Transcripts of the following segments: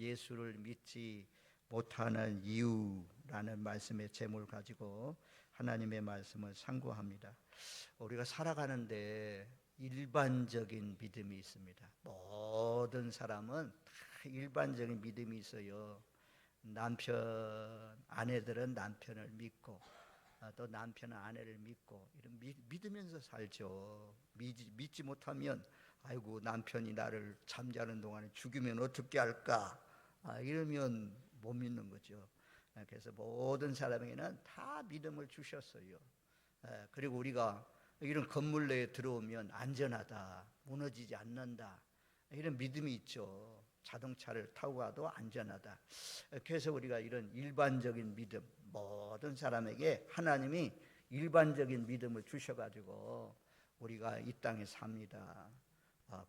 예수를 믿지 못하는 이유라는 말씀의 제목을 가지고 하나님의 말씀을 상고합니다. 우리가 살아가는데 일반적인 믿음이 있습니다. 모든 사람은 다 일반적인 믿음이 있어요. 아내들은 남편을 믿고 또 남편은 아내를 믿고 이런 믿으면서 살죠. 믿지 못하면 아이고 남편이 나를 잠자는 동안에 죽이면 어떻게 할까 이러면 못 믿는 거죠. 그래서 모든 사람에게는 다 믿음을 주셨어요. 그리고 우리가 이런 건물 내에 들어오면 안전하다, 무너지지 않는다 이런 믿음이 있죠. 자동차를 타고 가도 안전하다. 그래서 우리가 이런 일반적인 믿음, 모든 사람에게 하나님이 일반적인 믿음을 주셔가지고 우리가 이 땅에 삽니다.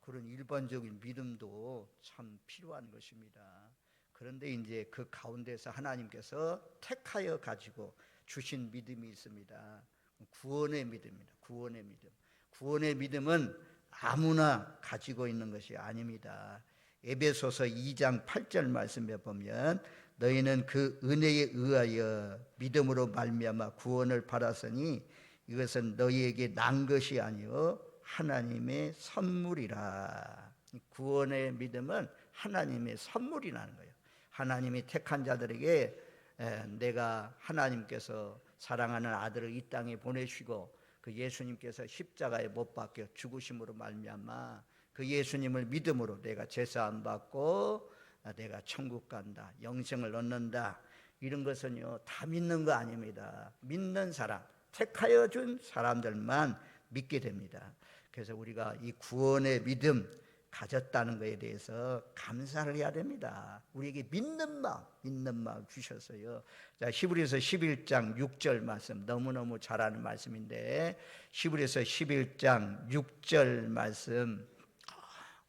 그런 일반적인 믿음도 참 필요한 것입니다. 그런데 이제 그 가운데서 하나님께서 택하여 가지고 주신 믿음이 있습니다. 구원의 믿음입니다. 구원의 믿음. 구원의 믿음은 아무나 가지고 있는 것이 아닙니다. 에베소서 2장 8절 말씀에 보면 너희는 그 은혜에 의하여 믿음으로 말미암아 구원을 받았으니 이것은 너희에게 난 것이 아니요 하나님의 선물이라. 구원의 믿음은 하나님의 선물이라는 거예요. 하나님이 택한 자들에게 내가 하나님께서 사랑하는 아들을 이 땅에 보내시고 그 예수님께서 십자가에 못 박혀 죽으심으로 말미암아 그 예수님을 믿음으로 내가 제사함 받고 내가 천국 간다, 영생을 얻는다, 이런 것은요 다 믿는 거 아닙니다. 믿는 사람, 택하여 준 사람들만 믿게 됩니다. 그래서 우리가 이 구원의 믿음 가졌다는 것에 대해서 감사를 해야 됩니다. 우리에게 믿는 마음 주셨어요. 자, 히브리서 11장 6절 말씀, 너무너무 잘 아는 말씀인데 히브리서 11장 6절 말씀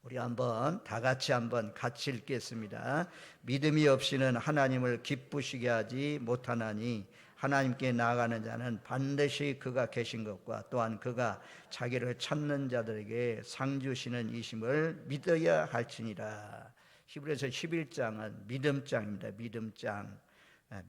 우리 다 같이 읽겠습니다. 믿음이 없이는 하나님을 기쁘시게 하지 못하나니 하나님께 나아가는 자는 반드시 그가 계신 것과 또한 그가 자기를 찾는 자들에게 상 주시는 이심을 믿어야 할지니라. 히브리서 11장은 믿음장입니다. 믿음장.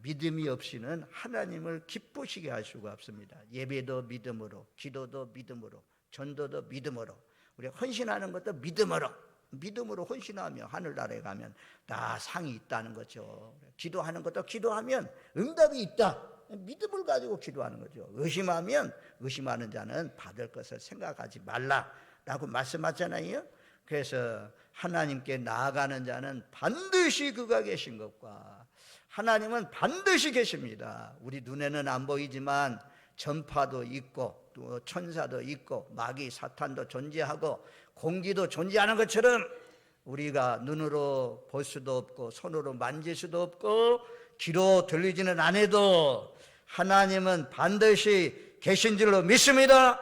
믿음이 없이는 하나님을 기쁘시게 할 수가 없습니다. 예배도 믿음으로, 기도도 믿음으로, 전도도 믿음으로, 우리가 헌신하는 것도 믿음으로 헌신하며 하늘나라에 가면 다 상이 있다는 거죠. 기도하는 것도 기도하면 응답이 있다. 믿음을 가지고 기도하는 거죠. 의심하는 자는 받을 것을 생각하지 말라라고 말씀하잖아요. 그래서 하나님께 나아가는 자는 반드시 그가 계신 것과 하나님은 반드시 계십니다. 우리 눈에는 안 보이지만 전파도 있고 또 천사도 있고 마귀 사탄도 존재하고 공기도 존재하는 것처럼 우리가 눈으로 볼 수도 없고 손으로 만질 수도 없고 귀로 들리지는 않아도 하나님은 반드시 계신 줄로 믿습니다.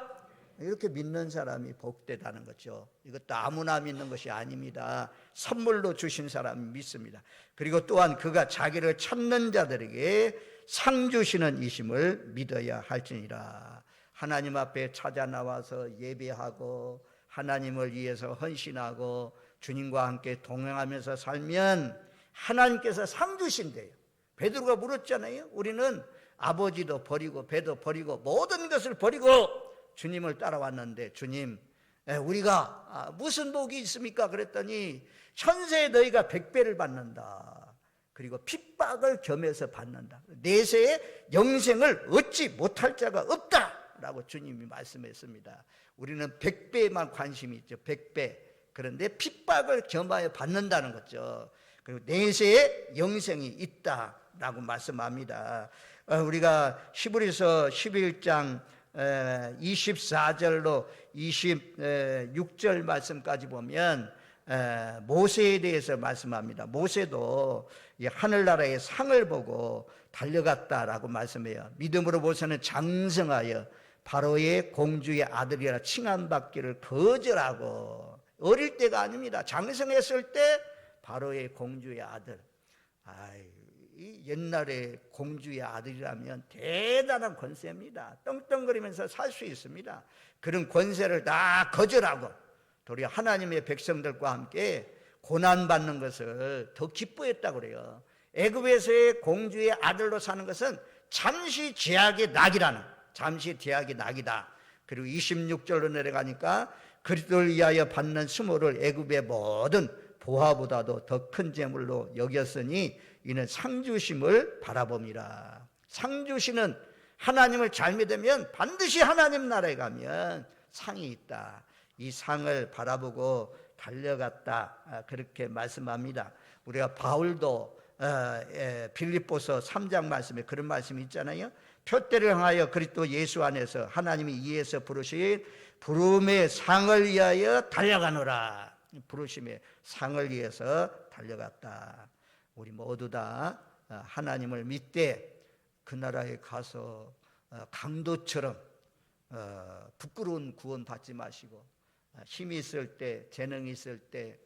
이렇게 믿는 사람이 복되다는 거죠. 이것도 아무나 믿는 것이 아닙니다. 선물로 주신 사람이 믿습니다. 그리고 또한 그가 자기를 찾는 자들에게 상 주시는 이심을 믿어야 할지니라. 하나님 앞에 찾아 나와서 예배하고 하나님을 위해서 헌신하고 주님과 함께 동행하면서 살면 하나님께서 상 주신대요. 베드로가 물었잖아요. 우리는 아버지도 버리고 배도 버리고 모든 것을 버리고 주님을 따라왔는데 주님, 우리가 무슨 복이 있습니까? 그랬더니 현세에 너희가 100배를 받는다. 그리고 핍박을 겸해서 받는다. 내세에 영생을 얻지 못할 자가 없다라고 주님이 말씀했습니다. 우리는 100배에만 관심이 있죠. 100배. 그런데 핍박을 겸하여 받는다는 거죠. 그리고 내세에 영생이 있다라고 말씀합니다. 우리가 히브리서 11장 24절로 26절 말씀까지 보면 모세에 대해서 말씀합니다. 모세도 하늘나라의 상을 보고 달려갔다라고 말씀해요. 믿음으로 모세는 장성하여 바로의 공주의 아들이라 칭함받기를 거절하고, 어릴 때가 아닙니다. 장성했을 때 바로의 공주의 아들, 이 옛날에 공주의 아들이라면 대단한 권세입니다. 떵떵거리면서 살 수 있습니다. 그런 권세를 다 거절하고 도리어 하나님의 백성들과 함께 고난받는 것을 더 기뻐했다고 그래요. 애굽에서의 공주의 아들로 사는 것은 잠시 죄악의 낙이라는, 잠시 죄악의 낙이다. 그리고 26절로 내려가니까 그리스도를 위하여 받는 수모를 애굽의 모든 보화보다도 더 큰 재물로 여겼으니 이는 상주심을 바라봄이라. 상주시는, 하나님을 잘 믿으면 반드시 하나님 나라에 가면 상이 있다. 이 상을 바라보고 달려갔다. 그렇게 말씀합니다. 우리가 바울도 빌립보서 3장 말씀에 그런 말씀이 있잖아요. 표대를 향하여 그리스도 예수 안에서 하나님이 이에서 부르신 부름의 상을 위하여 달려가노라. 부르심의 상을 위해서 달려갔다. 우리 모두 다 하나님을 믿되 그 나라에 가서 강도처럼 부끄러운 구원 받지 마시고 힘이 있을 때, 재능이 있을 때,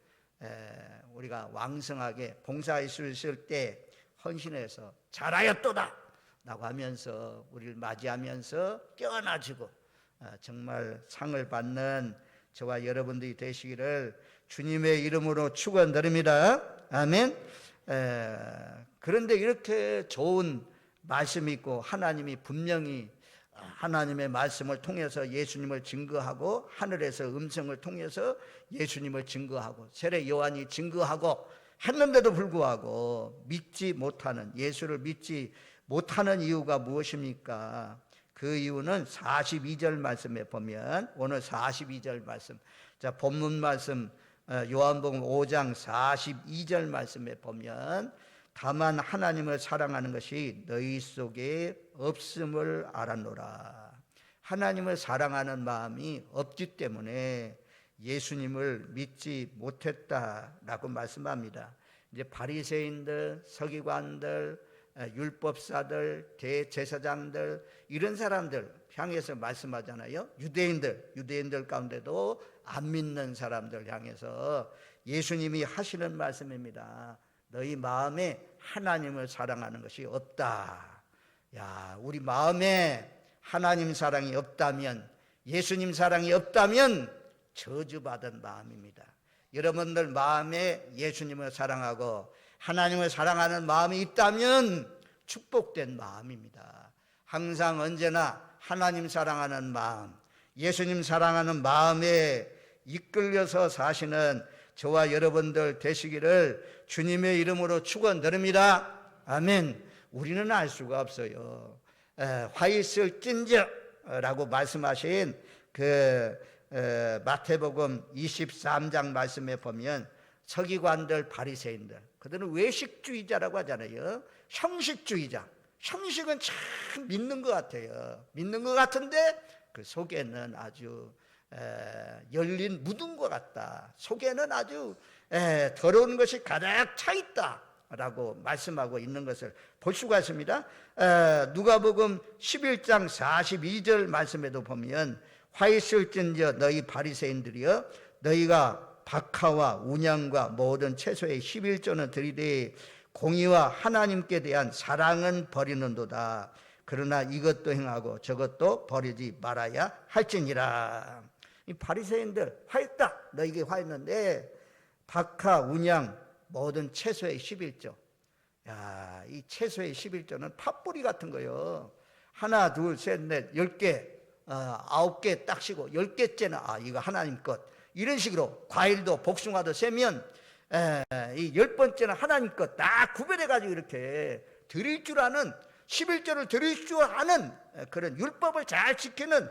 우리가 왕성하게 봉사할 수 있을 때 헌신해서 잘하였도다 라고 하면서 우리를 맞이하면서 깨어나지고 정말 상을 받는 저와 여러분들이 되시기를 주님의 이름으로 축원드립니다. 아멘. 그런데 이렇게 좋은 말씀이 있고 하나님이 분명히 하나님의 말씀을 통해서 예수님을 증거하고 하늘에서 음성을 통해서 예수님을 증거하고 세례 요한이 증거하고 했는데도 불구하고 믿지 못하는, 예수를 믿지 못하는 이유가 무엇입니까? 그 이유는 42절 말씀에 보면, 오늘 42절 말씀, 자 본문 말씀 요한복음 5장 42절 말씀에 보면 다만 하나님을 사랑하는 것이 너희 속에 없음을 알았노라. 하나님을 사랑하는 마음이 없기 때문에 예수님을 믿지 못했다라고 말씀합니다. 이제 바리새인들, 서기관들, 율법사들, 대제사장들 이런 사람들 향해서 말씀하잖아요. 유대인들 가운데도 안 믿는 사람들 향해서 예수님이 하시는 말씀입니다. 너희 마음에 하나님을 사랑하는 것이 없다. 야, 우리 마음에 하나님 사랑이 없다면, 예수님 사랑이 없다면 저주받은 마음입니다. 여러분들 마음에 예수님을 사랑하고 하나님을 사랑하는 마음이 있다면 축복된 마음입니다. 항상 언제나 하나님 사랑하는 마음, 예수님 사랑하는 마음에 이끌려서 사시는 저와 여러분들 되시기를 주님의 이름으로 축원드립니다. 아멘. 우리는 알 수가 없어요. 화 있을진저라고 말씀하신 그 마태복음 23장 말씀에 보면 서기관들, 바리새인들, 그들은 외식주의자라고 하잖아요. 형식주의자. 형식은 참 믿는 것 같아요. 믿는 것 같은데 그 속에는 아주 열린 무덤과 같다. 속에는 아주 더러운 것이 가득 차 있다라고 말씀하고 있는 것을 볼 수가 있습니다. 누가복음 11장 42절 말씀에도 보면 화 있을진저 너희 바리새인들이여 너희가 박하와 운양과 모든 채소의 11조는 드리되 공의와 하나님께 대한 사랑은 버리는도다. 그러나 이것도 행하고 저것도 버리지 말아야 할지니라. 이 바리새인들 화했다. 너에게 화했는데 박하, 운양, 모든 채소의 11조. 야, 이 채소의 11조는 팥뿌리 같은 거요. 하나, 둘, 셋, 넷, 10개, 9개 딱 쉬고 10개째는 이거 하나님 것. 이런 식으로 과일도 복숭아도 세면 이 10번째는 하나님 것 다 구별해가지고 이렇게 드릴 줄 아는, 11조를 드릴 줄 아는 그런 율법을 잘 지키는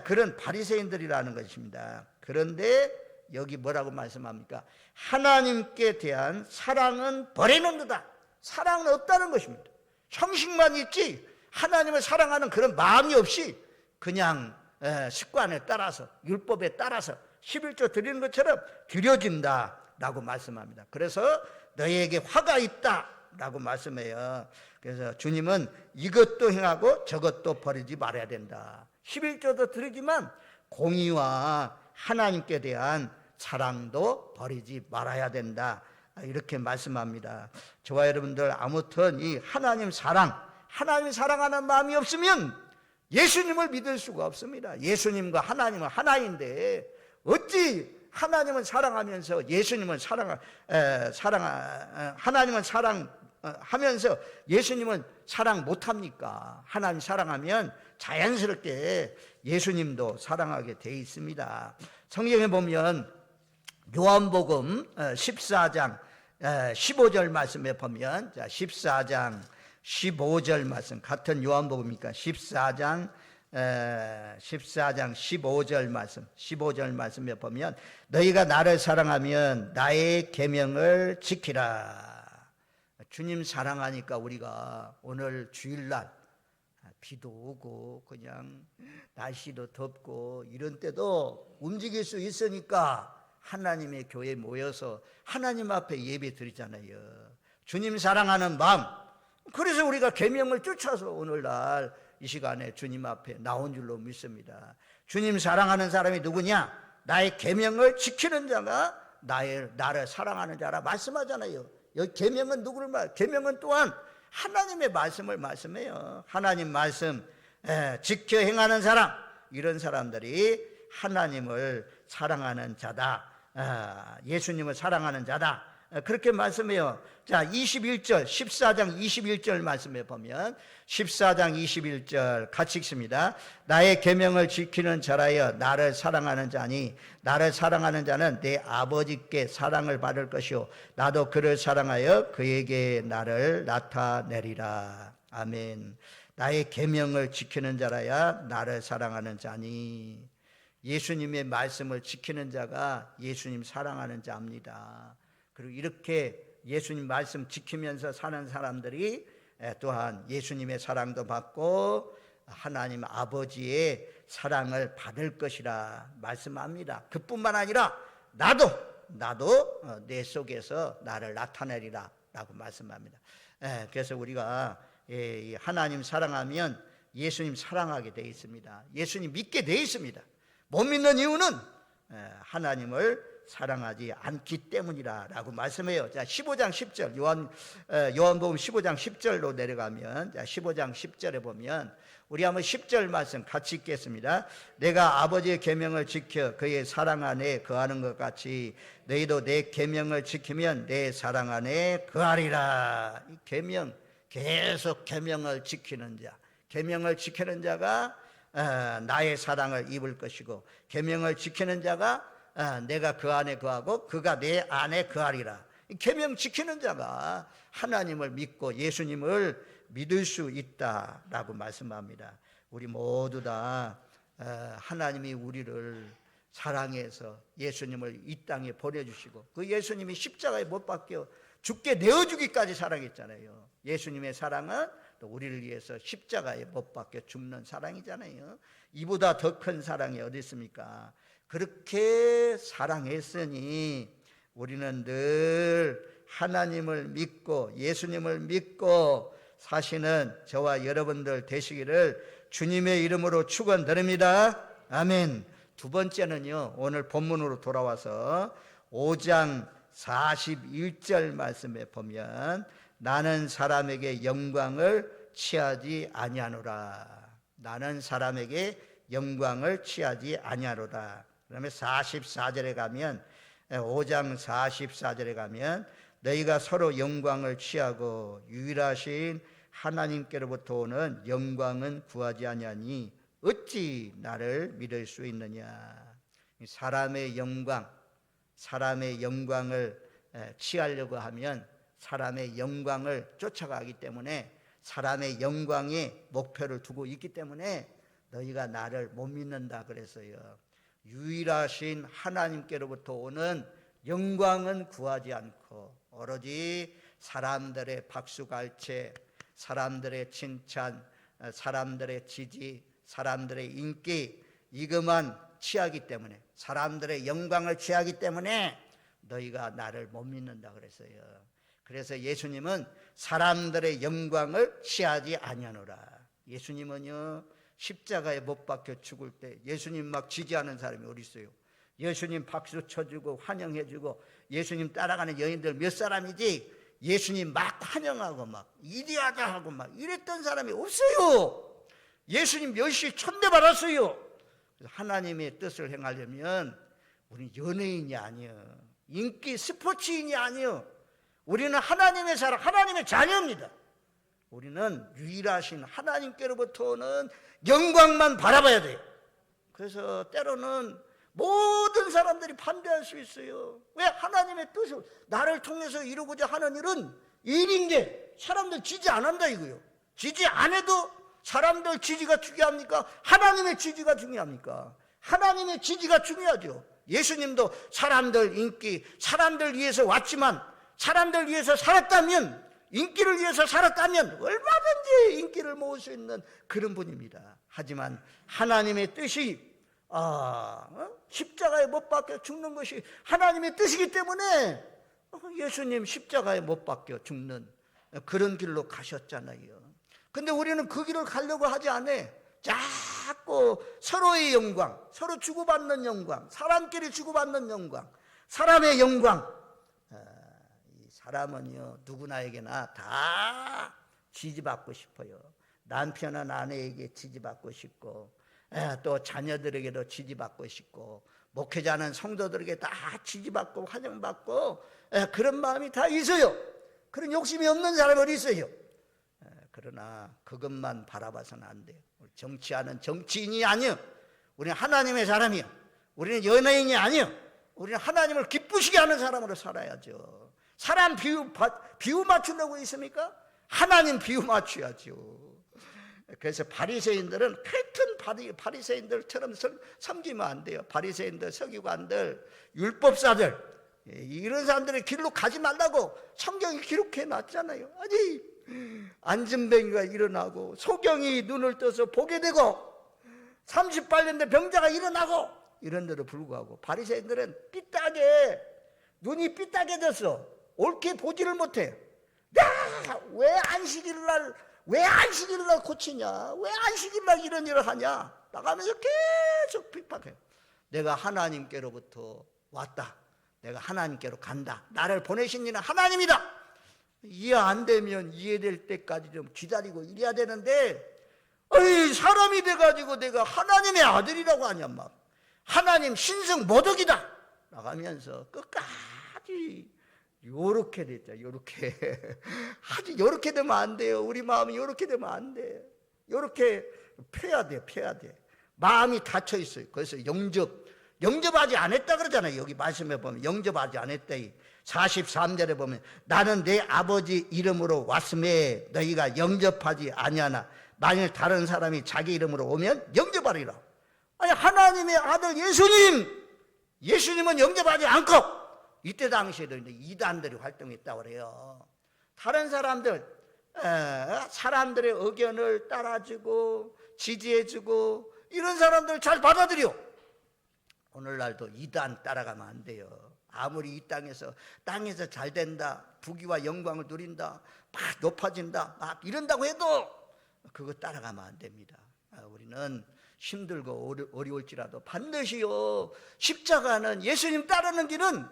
그런 바리새인들이라는 것입니다. 그런데 여기 뭐라고 말씀합니까? 하나님께 대한 사랑은 버리는도다. 사랑은 없다는 것입니다. 형식만 있지 하나님을 사랑하는 그런 마음이 없이 그냥 습관에 따라서, 율법에 따라서 11조 드리는 것처럼 드려진다라고 말씀합니다. 그래서 너희에게 화가 있다라고 말씀해요. 그래서 주님은 이것도 행하고 저것도 버리지 말아야 된다. 11조도 드리지만 공의와 하나님께 대한 사랑도 버리지 말아야 된다. 이렇게 말씀합니다. 저와 여러분들 아무튼 이 하나님 사랑하는 마음이 없으면 예수님을 믿을 수가 없습니다. 예수님과 하나님은 하나인데 어찌 하나님은 사랑하면서 예수님은 하나님은 사랑하면서 예수님은 사랑 못합니까? 하나님 사랑하면 자연스럽게 예수님도 사랑하게 돼 있습니다. 성경에 보면 요한복음 14장 15절 말씀에 보면, 자, 14장 15절 말씀, 같은 요한복음이니까 14장 15절 말씀에 보면, 너희가 나를 사랑하면 나의 계명을 지키라. 주님 사랑하니까 우리가 오늘 주일날 비도 오고 그냥 날씨도 덥고 이런 때도 움직일 수 있으니까 하나님의 교회에 모여서 하나님 앞에 예배 드리잖아요. 주님 사랑하는 마음, 그래서 우리가 계명을 쫓아서 오늘날 이 시간에 주님 앞에 나온 줄로 믿습니다. 주님 사랑하는 사람이 누구냐? 나의 계명을 지키는 자가 나를 사랑하는 자라 말씀하잖아요. 여기 계명은 누구를 말? 계명은 또한 하나님의 말씀을 말씀해요. 하나님 말씀 지켜 행하는 사람, 이런 사람들이 하나님을 사랑하는 자다, 예수님을 사랑하는 자다, 그렇게 말씀해요. 자, 21절 14장 21절 말씀에 보면 14장 21절 같이 읽습니다. 나의 계명을 지키는 자라여 나를 사랑하는 자니 나를 사랑하는 자는 내 아버지께 사랑을 받을 것이요 나도 그를 사랑하여 그에게 나를 나타내리라. 아멘. 나의 계명을 지키는 자라야 나를 사랑하는 자니, 예수님의 말씀을 지키는 자가 예수님 사랑하는 자입니다. 그리고 이렇게 예수님 말씀 지키면서 사는 사람들이 또한 예수님의 사랑도 받고 하나님 아버지의 사랑을 받을 것이라 말씀합니다. 그뿐만 아니라 나도 내 속에서 나를 나타내리라 라고 말씀합니다. 그래서 우리가 하나님 사랑하면 예수님 사랑하게 되어 있습니다. 예수님 믿게 되어 있습니다. 못 믿는 이유는 하나님을 사랑하지 않기 때문이라고 말씀해요. 자, 15장 10절 요한복음 15장 10절로 내려가면, 자, 15장 10절에 보면 우리 한번 10절 말씀 같이 읽겠습니다. 내가 아버지의 계명을 지켜 그의 사랑 안에 거하는 것 같이 너희도 내 계명을 지키면 내 사랑 안에 거하리라. 이 계명, 계속 계명을 지키는 자, 계명을 지키는 자가 나의 사랑을 입을 것이고, 계명을 지키는 자가 내가 그 안에 거하고 그가 내 안에 거하리라. 계명 지키는 자가 하나님을 믿고 예수님을 믿을 수 있다라고 말씀합니다. 우리 모두 다 하나님이 우리를 사랑해서 예수님을 이 땅에 보내주시고 그 예수님이 십자가에 못 박혀 죽게 내어주기까지 사랑했잖아요. 예수님의 사랑은 또 우리를 위해서 십자가에 못 박혀 죽는 사랑이잖아요. 이보다 더 큰 사랑이 어디 있습니까? 그렇게 사랑했으니 우리는 늘 하나님을 믿고 예수님을 믿고 사시는 저와 여러분들 되시기를 주님의 이름으로 축원드립니다. 아멘. 두 번째는요, 오늘 본문으로 돌아와서 5장 41절 말씀에 보면 나는 사람에게 영광을 취하지 아니하노라. 나는 사람에게 영광을 취하지 아니하노라. 그다음에 44절에 가면, 5장 44절에 가면 너희가 서로 영광을 취하고 유일하신 하나님께로부터 오는 영광은 구하지 아니하니 어찌 나를 믿을 수 있느냐. 사람의 영광을 취하려고 하면 사람의 영광을 쫓아가기 때문에, 사람의 영광에 목표를 두고 있기 때문에 너희가 나를 못 믿는다 그랬어요. 유일하신 하나님께로부터 오는 영광은 구하지 않고 오로지 사람들의 박수갈채, 사람들의 칭찬, 사람들의 지지, 사람들의 인기, 이것만 취하기 때문에, 사람들의 영광을 취하기 때문에 너희가 나를 못 믿는다 그랬어요. 그래서 예수님은 사람들의 영광을 취하지 아니하노라. 예수님은요, 십자가에 못 박혀 죽을 때 예수님 막 지지하는 사람이 어디 있어요? 예수님 박수 쳐주고 환영해주고 예수님 따라가는 여인들 몇 사람이지 예수님 막 환영하고 막 이리하다 하고 막 이랬던 사람이 없어요. 예수님 멸시 천대받았어요. 하나님의 뜻을 행하려면 우리는 연예인이 아니요, 인기 스포츠인이 아니요, 우리는 하나님의 사람, 하나님의 자녀입니다. 우리는 유일하신 하나님께로부터 오는 영광만 바라봐야 돼요. 그래서 때로는 모든 사람들이 반대할 수 있어요. 왜? 하나님의 뜻을 나를 통해서 이루고자 하는 일인데 사람들 지지 안 한다 이거요. 지지 안 해도 사람들 지지가 중요합니까? 하나님의 지지가 중요합니까? 하나님의 지지가 중요하죠. 예수님도 사람들 인기, 사람들 위해서 왔지만, 사람들 위해서 살았다면, 인기를 위해서 살았다면 얼마든지 인기를 모을 수 있는 그런 분입니다. 하지만 하나님의 뜻이 십자가에 못 박혀 죽는 것이 하나님의 뜻이기 때문에 예수님 십자가에 못 박혀 죽는 그런 길로 가셨잖아요. 근데 우리는 그 길을 가려고 하지 않아. 자꾸 서로의 영광, 서로 주고받는 영광, 사람끼리 주고받는 영광, 사람의 영광. 이 사람은요, 누구나에게나 다 지지받고 싶어요. 남편은 아내에게 지지받고 싶고, 또 자녀들에게도 지지받고 싶고, 목회자는 성도들에게 다 지지받고 환영받고, 그런 마음이 다 있어요. 그런 욕심이 없는 사람이 어디 있어요? 그러나 그것만 바라봐서는 안 돼요. 정치하는 정치인이 아니요, 우리는 하나님의 사람이요, 우리는 연예인이 아니요, 우리는 하나님을 기쁘시게 하는 사람으로 살아야죠. 사람 비유 맞추려고 있습니까? 하나님 비유 맞춰야죠. 그래서 바리새인들은 하여튼 바리새인들처럼 섬기면 안 돼요. 바리새인들, 서기관들, 율법사들, 이런 사람들의 길로 가지 말라고 성경이 기록해 놨잖아요. 아니, 안진뱅이가 일어나고 소경이 눈을 떠서 보게 되고 38년 된 병자가 일어나고 이런 데도 불구하고 바리새인들은 눈이 삐딱해졌어. 옳게 보지를 못해. 왜 안식일날 고치냐? 왜 안식일날 이런 일을 하냐? 나가면서 계속 핍박해요. 내가 하나님께로부터 왔다. 내가 하나님께로 간다. 나를 보내신 이는 하나님이다. 이해 안 되면 이해될 때까지 좀 기다리고 이래야 되는데, 사람이 돼가지고 내가 하나님의 아들이라고 하냐, 막. 하나님 신성 모독이다. 나가면서 끝까지 요렇게 됐죠. 요렇게. 아주 요렇게 되면 안 돼요. 우리 마음이 요렇게 되면 안 돼. 요렇게 펴야 돼. 마음이 닫혀 있어요. 그래서 영접하지 않았다 그러잖아요. 여기 말씀에 보면 영접하지 않았다. 43절에 보면 나는 내 아버지 이름으로 왔음에 너희가 영접하지 아니하나 만일 다른 사람이 자기 이름으로 오면 영접하리라. 아니, 하나님의 아들 예수님은 영접하지 않고, 이때 당시에도 이단들이 활동했다고 그래요. 다른 사람들의 의견을 따라주고 지지해주고 이런 사람들 잘 받아들여. 오늘날도 이단 따라가면 안 돼요. 아무리 이 땅에서 잘 된다, 부귀와 영광을 누린다, 막 높아진다, 막 이런다고 해도 그거 따라가면 안 됩니다. 우리는 힘들고 어려울지라도 반드시요, 십자가는 예수님 따르는 길은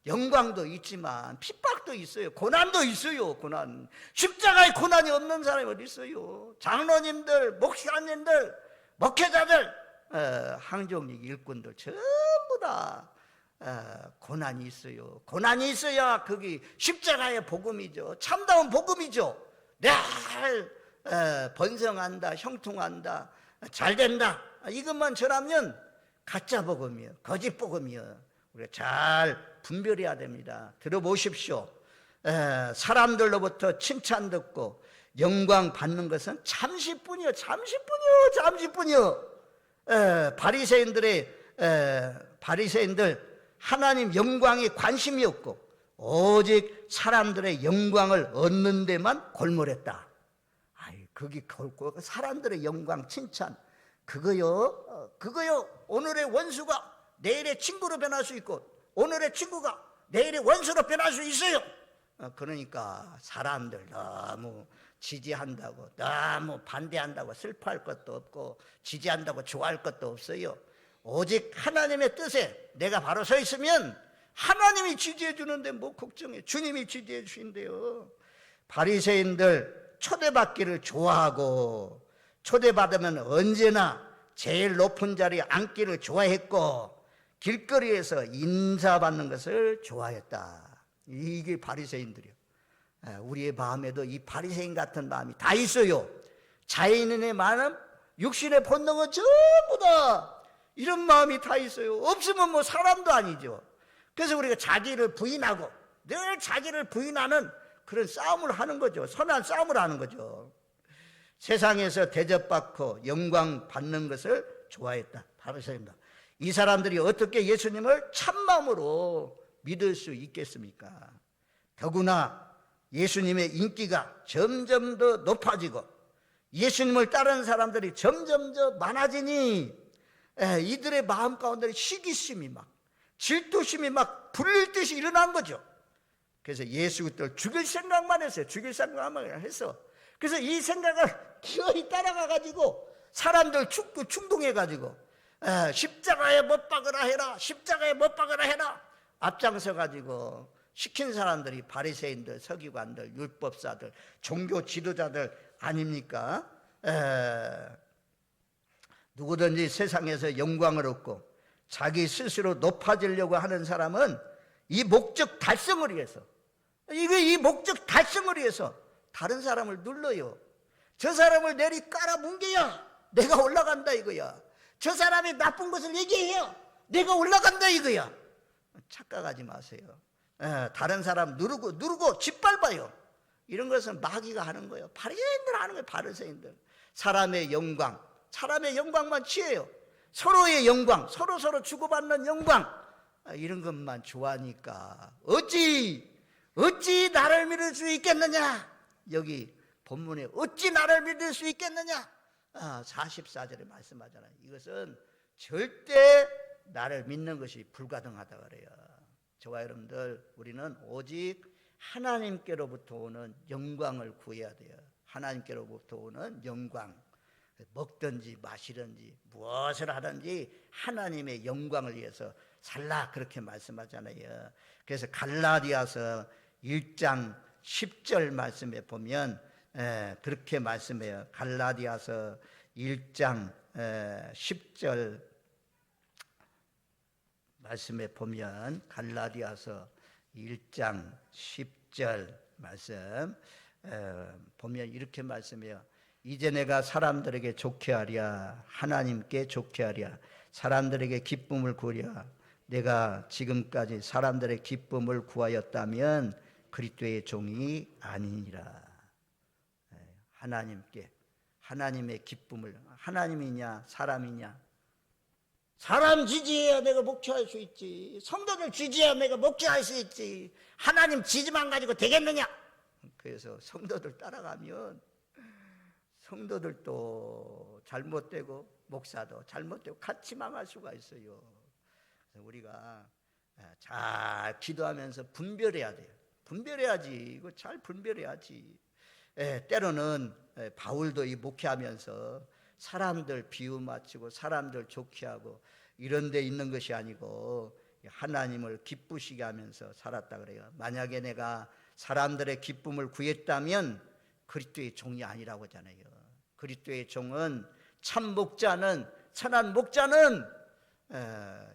영광도 있지만 핍박도 있어요. 고난도 있어요. 고난. 십자가에 고난이 없는 사람이 어디 있어요? 장로님들, 목사님들, 목회자들, 항종직 일꾼들 전부 다 고난이 있어요. 고난이 있어야 그게 십자가의 복음이죠. 참다운 복음이죠. 늘 번성한다, 형통한다, 잘된다, 이것만 전하면 가짜 복음이요, 거짓 복음이요. 우리가 잘 분별해야 됩니다. 들어보십시오. 사람들로부터 칭찬 듣고 영광 받는 것은 잠시뿐이요. 바리새인들 하나님 영광에 관심이 없고 오직 사람들의 영광을 얻는 데만 골몰했다. 거기 사람들의 영광, 칭찬, 그거요. 오늘의 원수가 내일의 친구로 변할 수 있고 오늘의 친구가 내일의 원수로 변할 수 있어요. 그러니까 사람들 너무 지지한다고, 너무 반대한다고 슬퍼할 것도 없고 지지한다고 좋아할 것도 없어요. 오직 하나님의 뜻에 내가 바로 서 있으면 하나님이 지지해 주는데 뭐 걱정해. 주님이 지지해 주신대요. 바리새인들 초대받기를 좋아하고 초대받으면 언제나 제일 높은 자리에 앉기를 좋아했고 길거리에서 인사받는 것을 좋아했다. 이게 바리새인들이요. 우리의 마음에도 이 바리새인 같은 마음이 다 있어요. 자연인의 마음, 육신의 본능은 전부 다 이런 마음이 다 있어요. 없으면 뭐 사람도 아니죠. 그래서 우리가 자기를 부인하고 늘 자기를 부인하는 그런 싸움을 하는 거죠. 선한 싸움을 하는 거죠. 세상에서 대접받고 영광 받는 것을 좋아했다. 바리새인들. 이 사람들이 어떻게 예수님을 참마음으로 믿을 수 있겠습니까? 더구나 예수님의 인기가 점점 더 높아지고 예수님을 따르는 사람들이 점점 더 많아지니 이들의 마음 가운데 시기심이 막 질투심이 막 불릴 듯이 일어난 거죠. 그래서 예수 그리스도를 죽일 생각만 했어요. 죽일 생각만 해서. 그래서 이 생각을 기어이 따라가 가지고 사람들 충동해 가지고 십자가에 못 박으라 해라, 십자가에 못 박으라 해라 앞장서 가지고 시킨 사람들이 바리새인들, 서기관들, 율법사들, 종교 지도자들 아닙니까? 누구든지 세상에서 영광을 얻고 자기 스스로 높아지려고 하는 사람은 이 목적 달성을 위해서, 이 목적 달성을 위해서 다른 사람을 눌러요. 저 사람을 내리 깔아뭉개야 내가 올라간다 이거야. 저 사람이 나쁜 것을 얘기해요. 내가 올라간다 이거야. 착각하지 마세요. 다른 사람 누르고 짓밟아요. 이런 것은 마귀가 하는 거예요. 바리새인들 하는 거예요. 바리새인들. 사람의 영광만 취해요. 서로의 영광, 서로 주고받는 영광, 이런 것만 좋아하니까 어찌 나를 믿을 수 있겠느냐. 여기 본문에 어찌 나를 믿을 수 있겠느냐 44절에 말씀하잖아요. 이것은 절대 나를 믿는 것이 불가능하다 그래요. 저와 여러분들, 우리는 오직 하나님께로부터 오는 영광을 구해야 돼요. 하나님께로부터 오는 영광. 먹든지 마시든지 무엇을 하든지 하나님의 영광을 위해서 살라 그렇게 말씀하잖아요. 그래서 갈라디아서 1장 10절 말씀에 보면 그렇게 말씀해요. 갈라디아서 1장 10절 말씀에 보면 갈라디아서 1장 10절 말씀 보면 이렇게 말씀해요. 이제 내가 사람들에게 좋게 하랴, 하나님께 좋게 하랴, 사람들에게 기쁨을 구하랴. 내가 지금까지 사람들의 기쁨을 구하였다면 그리스도의 종이 아니니라. 하나님의 기쁨을, 하나님이냐 사람이냐. 사람 지지해야 내가 목회할 수 있지. 성도들 지지해야 내가 목회할 수 있지. 하나님 지지만 가지고 되겠느냐. 그래서 성도들 따라가면 성도들도 잘못되고 목사도 잘못되고 같이 망할 수가 있어요. 그래서 우리가 잘 기도하면서 분별해야 돼요. 분별해야지. 이거 잘 분별해야지. 때로는 바울도 이 목회하면서 사람들 비유 맞추고 사람들 좋게 하고 이런 데 있는 것이 아니고 하나님을 기쁘시게 하면서 살았다 그래요. 만약에 내가 사람들의 기쁨을 구했다면 그리스도의 종이 아니라고 하잖아요. 그리스도의 종은 참 목자는, 선한 목자는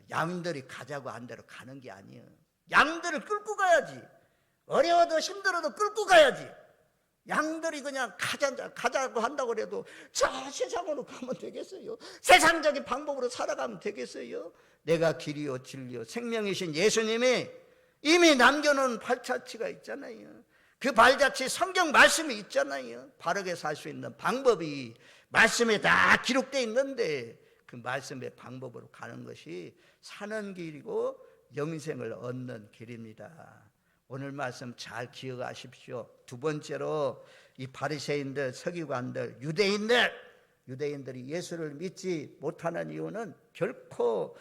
양들이 가자고 한 대로 가는 게 아니에요. 양들을 끌고 가야지. 어려워도 힘들어도 끌고 가야지. 양들이 그냥 가자고 한다고 해도 저 세상으로 가면 되겠어요? 세상적인 방법으로 살아가면 되겠어요? 내가 길이요 진리요 생명이신 예수님이 이미 남겨놓은 발자취가 있잖아요. 그 발자취 성경 말씀이 있잖아요. 바르게 살 수 있는 방법이 말씀에 다 기록되어 있는데 그 말씀의 방법으로 가는 것이 사는 길이고 영생을 얻는 길입니다. 오늘 말씀 잘 기억하십시오. 두 번째로 이 바리새인들, 서기관들, 유대인들이 예수를 믿지 못하는 이유는 결코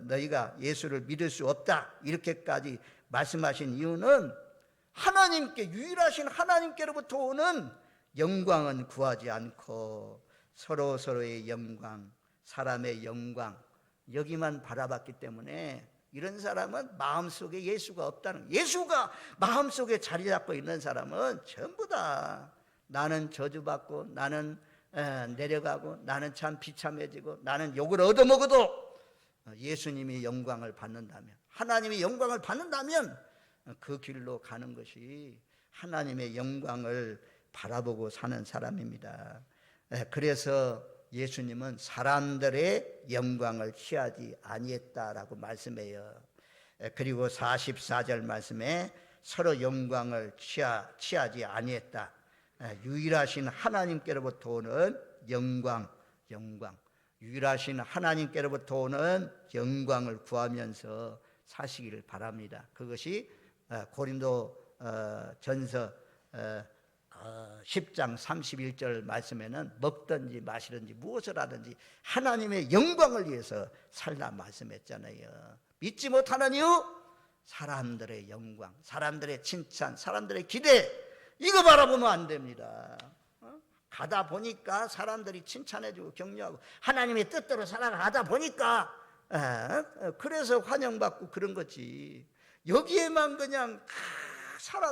너희가 예수를 믿을 수 없다 이렇게까지 말씀하신 이유는 하나님께, 유일하신 하나님께로부터 오는 영광은 구하지 않고 서로의 영광, 사람의 영광 여기만 바라봤기 때문에 이런 사람은 마음속에 예수가 없다는, 예수가 마음속에 자리 잡고 있는 사람은 전부 다 나는 저주받고 나는 내려가고 나는 참 비참해지고 나는 욕을 얻어먹어도 예수님이 영광을 받는다면, 하나님이 영광을 받는다면 그 길로 가는 것이 하나님의 영광을 바라보고 사는 사람입니다. 그래서 예수님은 사람들의 영광을 취하지 아니했다라고 말씀해요. 그리고 44절 말씀에 서로 영광을 취하지 아니했다. 유일하신 하나님께로부터 오는 영광, 유일하신 하나님께로부터 오는 영광을 구하면서 사시기를 바랍니다. 그것이 고린도 전서 10장 31절 말씀에는 먹든지 마시든지 무엇을 하든지 하나님의 영광을 위해서 살라 말씀했잖아요. 믿지 못하는 이유, 사람들의 영광, 사람들의 칭찬, 사람들의 기대, 이거 바라보면 안 됩니다. 가다 보니까 사람들이 칭찬해주고 격려하고 하나님의 뜻대로 살아가다 보니까 그래서 환영받고 그런 거지. 여기에만 그냥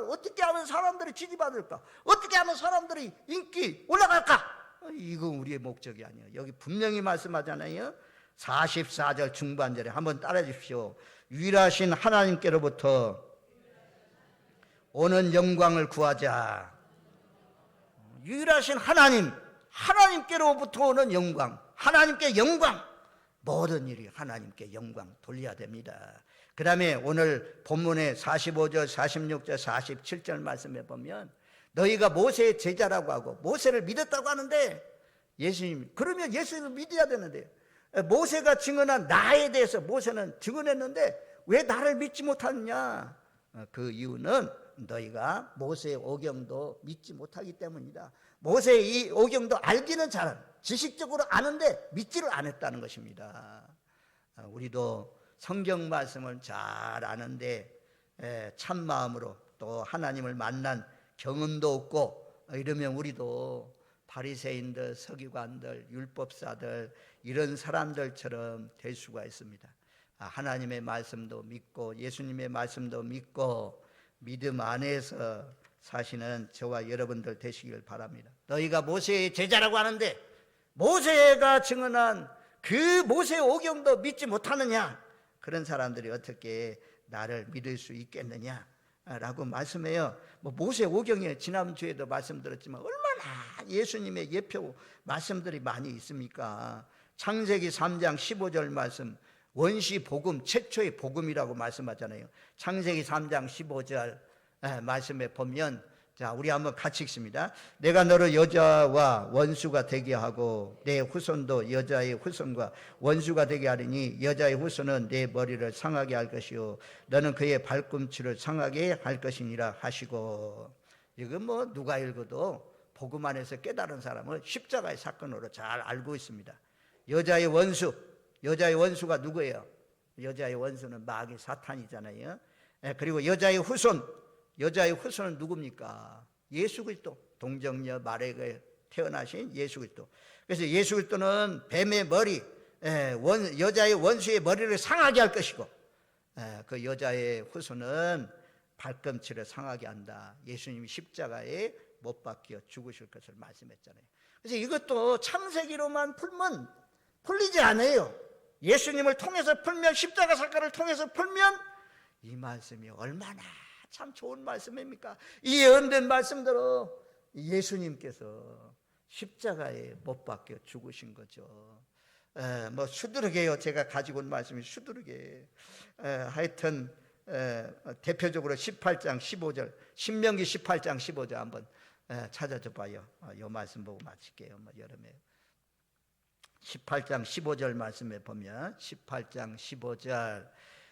어떻게 하면 사람들이 지지받을까, 어떻게 하면 사람들이 인기 올라갈까, 이건 우리의 목적이 아니에요. 여기 분명히 말씀하잖아요. 44절 중반절에 한번 따라해 주십시오. 유일하신 하나님께로부터 오는 영광을 구하자. 유일하신 하나님께로부터 오는 영광, 하나님께 영광, 모든 일이 하나님께 영광 돌려야 됩니다. 그 다음에 오늘 본문의 45절, 46절, 47절 말씀해 보면 너희가 모세의 제자라고 하고 모세를 믿었다고 하는데, 예수님, 그러면 예수님을 믿어야 되는데, 모세가 증언한 나에 대해서 모세는 증언했는데 왜 나를 믿지 못하느냐? 그 이유는 너희가 모세의 오경도 믿지 못하기 때문이다. 모세의 이 오경도 알기는 잘, 지식적으로 아는데 믿지를 않았다는 것입니다. 우리도 성경 말씀을 잘 아는데 참 마음으로 또 하나님을 만난 경험도 없고 이러면 우리도 바리새인들, 서기관들, 율법사들 이런 사람들처럼 될 수가 있습니다. 하나님의 말씀도 믿고 예수님의 말씀도 믿고 믿음 안에서 사시는 저와 여러분들 되시길 바랍니다. 너희가 모세의 제자라고 하는데 모세가 증언한 그 모세의 오경도 믿지 못하느냐? 그런 사람들이 어떻게 나를 믿을 수 있겠느냐? 라고 말씀해요. 모세 오경에 지난주에도 말씀드렸지만 얼마나 예수님의 예표 말씀들이 많이 있습니까? 창세기 3장 15절 말씀, 원시 복음, 최초의 복음이라고 말씀하잖아요. 창세기 3장 15절 말씀에 보면, 자, 우리 한번 같이 읽습니다. 내가 너를 여자와 원수가 되게 하고 내 후손도 여자의 후손과 원수가 되게 하리니 여자의 후손은 내 머리를 상하게 할 것이요 너는 그의 발꿈치를 상하게 할 것이니라 하시고. 이건 누가 읽어도 복음 안에서 깨달은 사람은 십자가의 사건으로 잘 알고 있습니다. 여자의 원수가 누구예요? 여자의 원수는 마귀 사탄이잖아요. 그리고 여자의 후손은 누굽니까? 예수 그리스도, 동정녀 마리아에 태어나신 예수 그리스도. 그래서 예수 그리스도는 뱀의 머리, 여자의 원수의 머리를 상하게 할 것이고 그 여자의 후손은 발꿈치를 상하게 한다. 예수님이 십자가에 못 박혀 죽으실 것을 말씀했잖아요. 그래서 이것도 창세기로만 풀면 풀리지 않아요. 예수님을 통해서 풀면, 십자가 사건을 통해서 풀면 이 말씀이 얼마나 참 좋은 말씀입니까? 이 예언된 말씀대로 예수님께서 십자가에 못 박혀 죽으신 거죠. 수두룩해요. 제가 가지고 온 말씀이 수두룩해. 하여튼 대표적으로 18장 15절, 신명기 18장 15절 한번 찾아줘 봐요. 이 말씀 보고 마칠게요. 여름에 18장 15절 말씀에 보면 18장 15절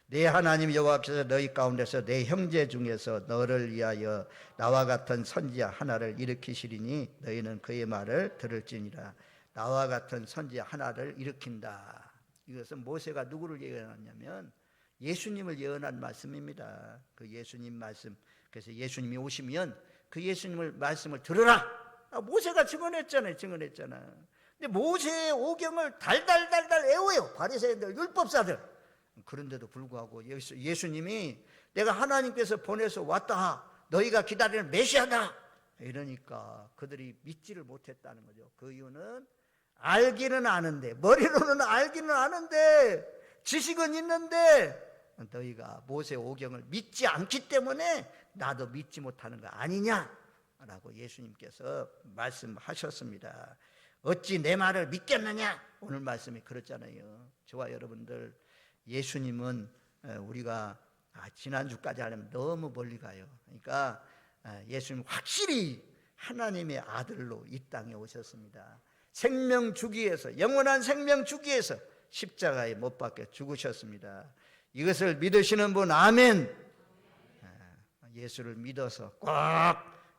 내 하나님 여호와께서 너희 가운데서 내 형제 중에서 너를 위하여 나와 같은 선지자 하나를 일으키시리니 너희는 그의 말을 들을지니라. 나와 같은 선지자 하나를 일으킨다. 이것은 모세가 누구를 예언하냐면 예수님을 예언한 말씀입니다. 그 예수님 말씀. 그래서 예수님이 오시면 그 예수님을 말씀을 들으라. 모세가 증언했잖아요. 근데 모세의 오경을 달달달달 애워요. 바리새인들, 율법사들. 그런데도 불구하고 예수님이 내가 하나님께서 보내서 왔다, 너희가 기다리는 메시아다 이러니까 그들이 믿지를 못했다는 거죠. 그 이유는 알기는 아는데, 머리로는 알기는 아는데 지식은 있는데 너희가 모세 오경을 믿지 않기 때문에 나도 믿지 못하는 거 아니냐라고 예수님께서 말씀하셨습니다. 어찌 내 말을 믿겠느냐? 오늘 말씀이 그렇잖아요. 저와 여러분들, 예수님은 우리가 지난주까지 하려면 너무 멀리 가요. 그러니까 예수님 확실히 하나님의 아들로 이 땅에 오셨습니다. 생명 주기 위해서, 영원한 생명 주기 위해서 십자가에 못 박혀 죽으셨습니다. 이것을 믿으시는 분 아멘. 예수를 믿어서 꼭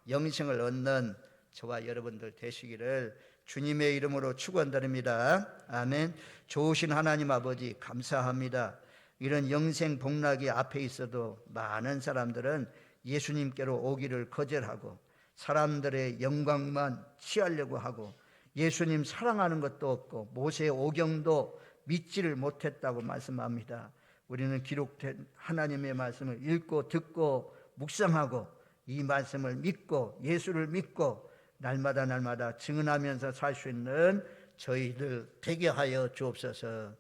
영생을 얻는 저와 여러분들 되시기를 주님의 이름으로 축원드립니다. 아멘. 좋으신 하나님 아버지 감사합니다. 이런 영생 복락이 앞에 있어도 많은 사람들은 예수님께로 오기를 거절하고 사람들의 영광만 취하려고 하고 예수님 사랑하는 것도 없고 모세의 오경도 믿지를 못했다고 말씀합니다. 우리는 기록된 하나님의 말씀을 읽고 듣고 묵상하고 이 말씀을 믿고 예수를 믿고 날마다 증언하면서 살 수 있는 저희들 되게 하여 주옵소서.